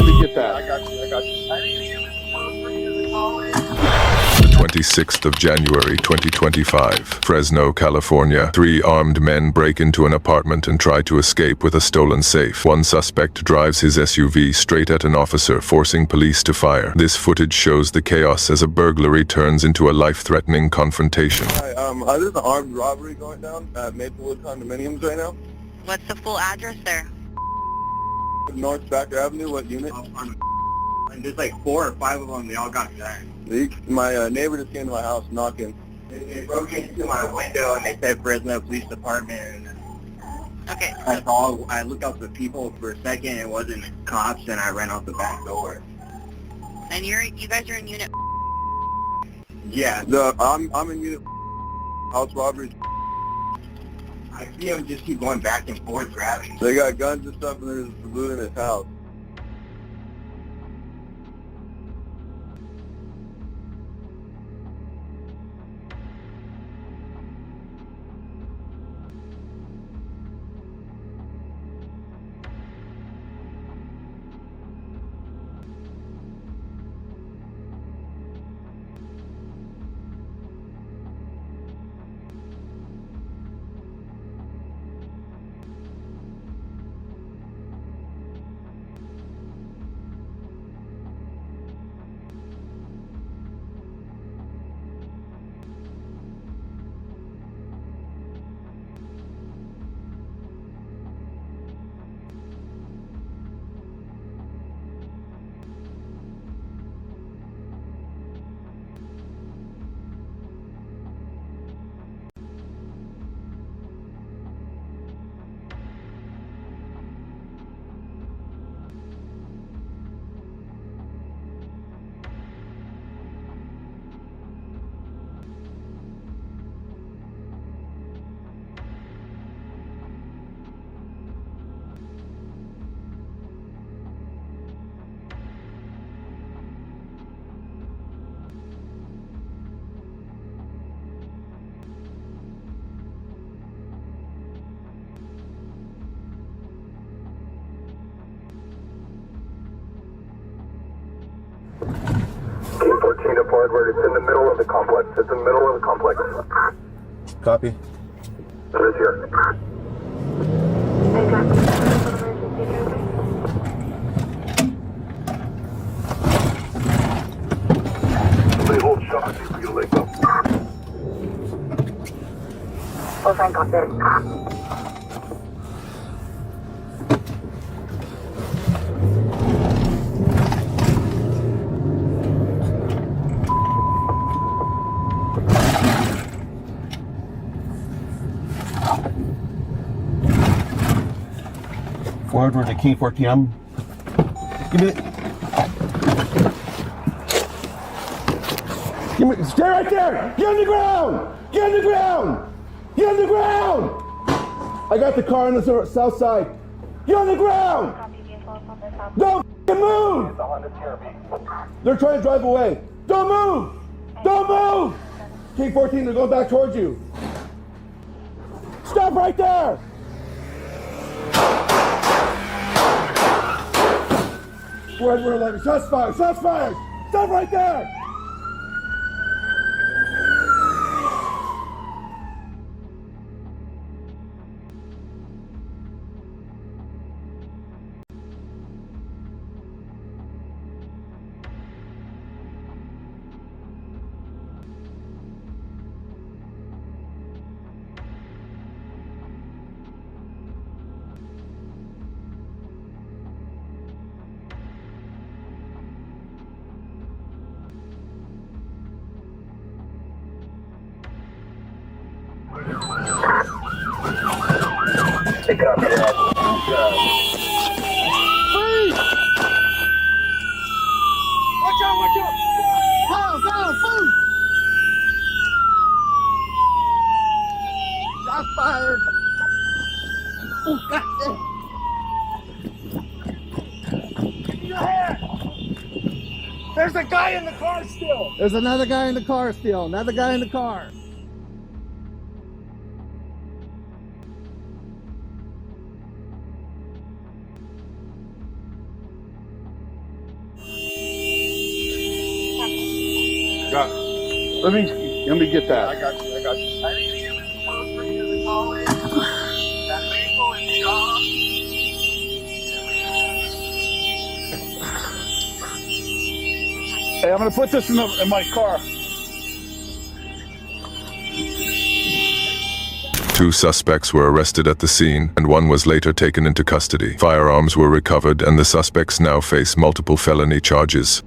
me get that. I got you. I didn't hear this code for you to call in. The 26th of January 2025, Fresno, California. 3 armed men break into an apartment and try to escape with a stolen safe. One suspect drives his SUV straight at an officer, forcing police to fire. This footage shows the chaos as a burglary turns into a life-threatening confrontation. Hi, there's an armed robbery going down at Maplewood condominiums right now. What's the full address there? North Backer Avenue, what unit? And there's like 4 or 5 of them, they all got guns. My neighbor just came to my house knocking. They broke into my window and they said Fresno Police Department. Okay. I looked out the people for a second, it wasn't cops, and I ran out the back door. And you guys are in unit. Yeah. I'm in unit house robberies. I see them just keep going back and forth grabbing. They got guns and stuff and there's loot in his house. Team 14 to forward, it's in the middle of the complex. It's in the middle of the complex. Copy. It is here. They hold shot, see if we can link up. Oh, Frank, got this. Forward to King 14. Give me stay right there! Get on the ground! Get on the ground! Get on the ground! I got the car on the south side. Get on the ground! Don't move! They're trying to drive away. Don't move! Don't move! King 14, they're going back towards you. Stop right there! We're 11. Shots fired! Shots fired! Stop right there! Take it up here. Freeze! Watch out, watch out! Down, food! Shots fired! Oh, goddamn! Give me your hand! There's a guy in the car still! There's another guy in the car still. Another guy in the car. Let me get that. I got you. I need to give this close for you to the college. That Maple and Shaw. Hey, I'm gonna put this in my car. 2 suspects were arrested at the scene, and 1 was later taken into custody. Firearms were recovered, and the suspects now face multiple felony charges.